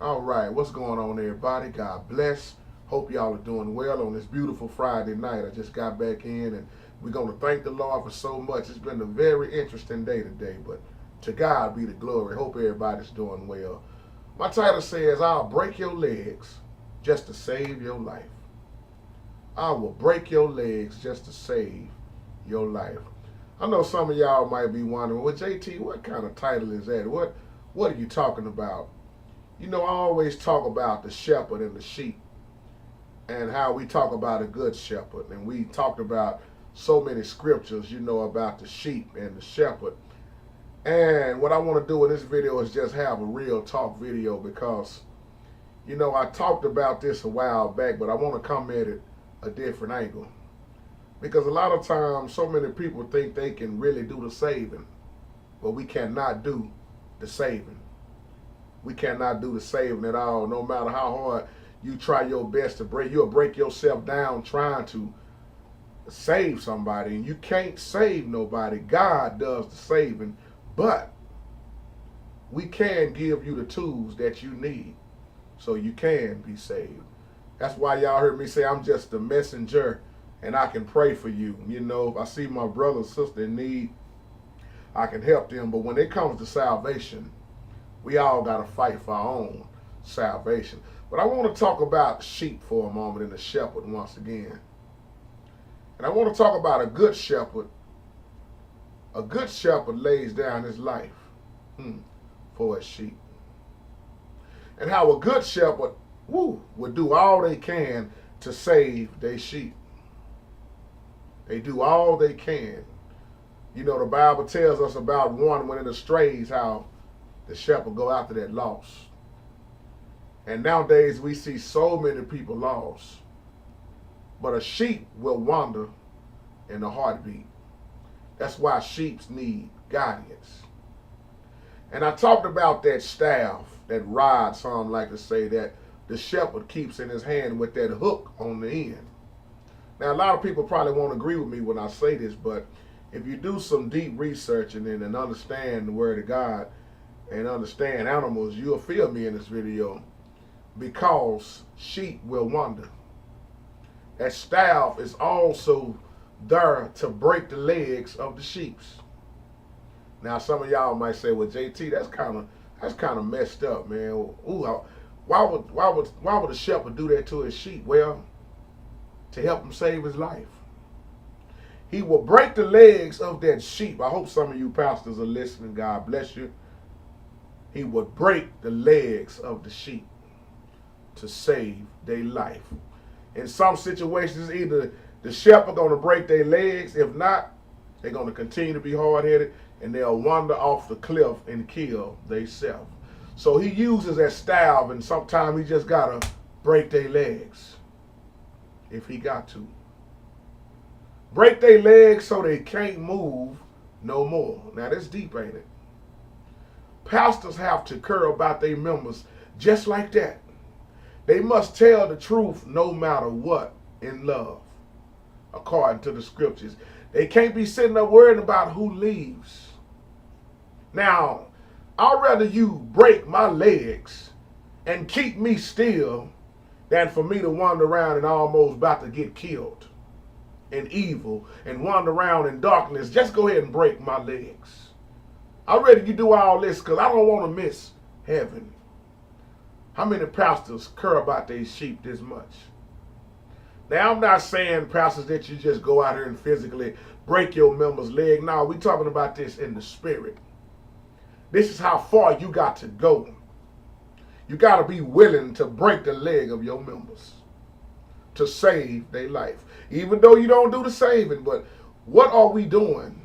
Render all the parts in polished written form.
All right, what's going on, everybody? God bless. Hope y'all are doing well on this beautiful Friday night. I just got back in, and we're going to thank the Lord for so much. It's been a very interesting day today, but to God be the glory. Hope everybody's doing well. My title says, I'll break your legs just to save your life. I will break your legs just to save your life. I know some of y'all might be wondering, well, JT, what kind of title is that? What are you talking about? You know, I always talk about the shepherd and the sheep and how we talk about a good shepherd. And we talked about so many scriptures, about the sheep and the shepherd. And what I want to do in this video is just have a real talk video because, I talked about this a while back, but I want to come at it a different angle. Because a lot of times, so many people think they can really do the saving, but we cannot do the saving. We cannot do the saving at all. No matter how hard you try your best to you'll break yourself down trying to save somebody. And you can't save nobody. God does the saving. But we can give you the tools that you need so you can be saved. That's why y'all heard me say I'm just a messenger and I can pray for you. If I see my brother or sister in need, I can help them. But when it comes to salvation, we all got to fight for our own salvation. But I want to talk about sheep for a moment and the shepherd once again. And I want to talk about a good shepherd. A good shepherd lays down his life for his sheep. And how a good shepherd would do all they can to save their sheep. They do all they can. The Bible tells us about one when it astrays, how the shepherd go after that lost. And nowadays we see so many people lost. But a sheep will wander in a heartbeat. That's why sheep need guidance. And I talked about that staff, that rod, some like to say, that the shepherd keeps in his hand with that hook on the end. Now, a lot of people probably won't agree with me when I say this, but if you do some deep research and understand the Word of God and understand animals, you'll feel me in this video, because sheep will wander. That staff is also there to break the legs of the sheep. Now, some of y'all might say, "Well, JT, that's kind of messed up, man. Ooh, why would a shepherd do that to his sheep?" Well, to help him save his life. He will break the legs of that sheep. I hope some of you pastors are listening. God bless you. He would break the legs of the sheep to save their life. In some situations, either the shepherd going to break their legs. If not, they're going to continue to be hard-headed and they'll wander off the cliff and kill themselves. So he uses that staff, and sometimes he just got to break their legs if he got to. Break their legs so they can't move no more. Now, that's deep, ain't it? Pastors have to care about their members just like that. They must tell the truth no matter what in love, according to the scriptures. They can't be sitting there worrying about who leaves. Now, I'd rather you break my legs and keep me still than for me to wander around and almost about to get killed in evil and wander around in darkness. Just go ahead and break my legs. I'd rather you do all this because I don't want to miss heaven. How many pastors care about their sheep this much? Now, I'm not saying, pastors, that you just go out here and physically break your member's leg. No, we're talking about this in the spirit. This is how far you got to go. You got to be willing to break the leg of your members to save their life. Even though you don't do the saving, but what are we doing?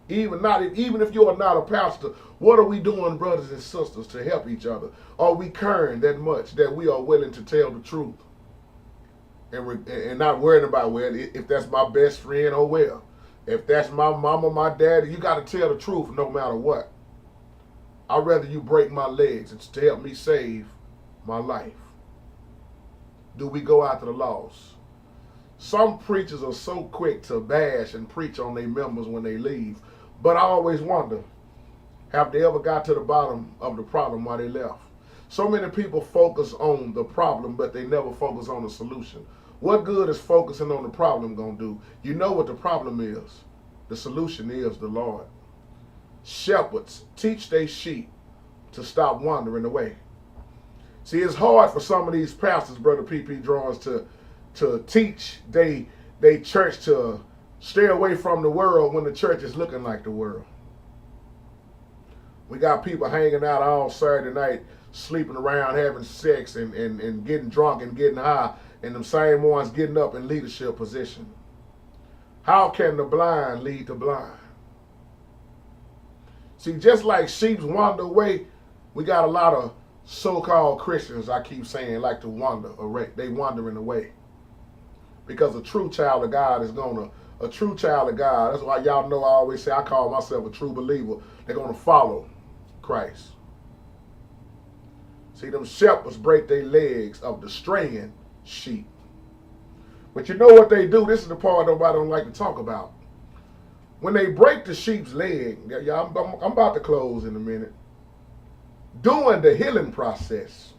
Even if you are not a pastor, what are we doing, brothers and sisters, to help each other? Are we caring that much that we are willing to tell the truth? And not worrying about, well, if that's my best friend, oh well. If that's my mama, my daddy, you got to tell the truth no matter what. I'd rather you break my legs to help me save my life. Do we go after the lost? Some preachers are so quick to bash and preach on their members when they leave. But I always wonder, have they ever got to the bottom of the problem why they left? So many people focus on the problem, but they never focus on the solution. What good is focusing on the problem going to do? You know what the problem is. The solution is the Lord. Shepherds teach their sheep to stop wandering away. See, it's hard for some of these pastors, Brother P.P. Drawers, to teach they church to stay away from the world when the church is looking like the world. We got people hanging out all Saturday night, sleeping around, having sex, and getting drunk and getting high, and them same ones getting up in leadership position. How can the blind lead the blind? See, just like sheep wander away, we got a lot of so-called Christians, I keep saying, like to wander, or they wandering away. Because a true child of God is a true child of God, that's why y'all know I always say I call myself a true believer. They're going to follow Christ. See, them shepherds break their legs of the straying sheep. But you know what they do? This is the part nobody don't like to talk about. When they break the sheep's leg, y'all, I'm about to close in a minute. During the healing process,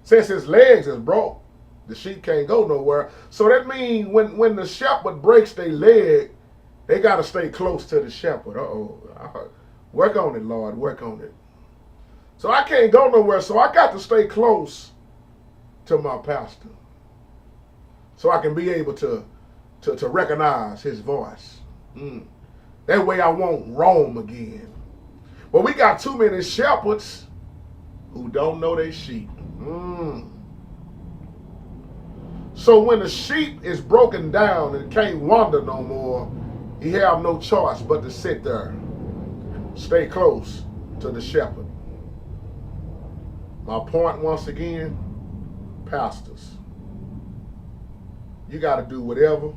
since his legs is broke, the sheep can't go nowhere. So that means when the shepherd breaks their leg, they got to stay close to the shepherd. Work on it, Lord, work on it. So I can't go nowhere, so I got to stay close to my pastor so I can be able to recognize his voice. That way I won't roam again. But we got too many shepherds who don't know their sheep. So when the sheep is broken down and can't wander no more, he have no choice but to sit there, stay close to the shepherd. My point once again, pastors, you got to do whatever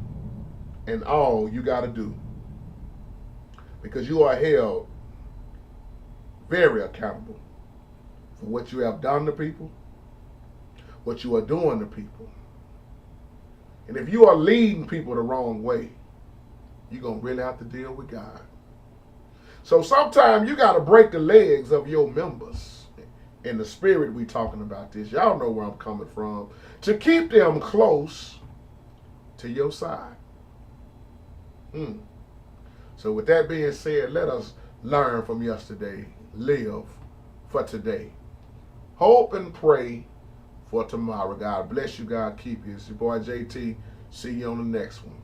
and all you got to do, because you are held very accountable for what you have done to people, what you are doing to people. And if you are leading people the wrong way, you're going to really have to deal with God. So sometimes you got to break the legs of your members. In the spirit we talking about this. Y'all know where I'm coming from. To keep them close to your side. So with that being said, let us learn from yesterday. Live for today. Hope and pray for tomorrow. God bless you. God keep you. It's your boy JT. See you on the next one.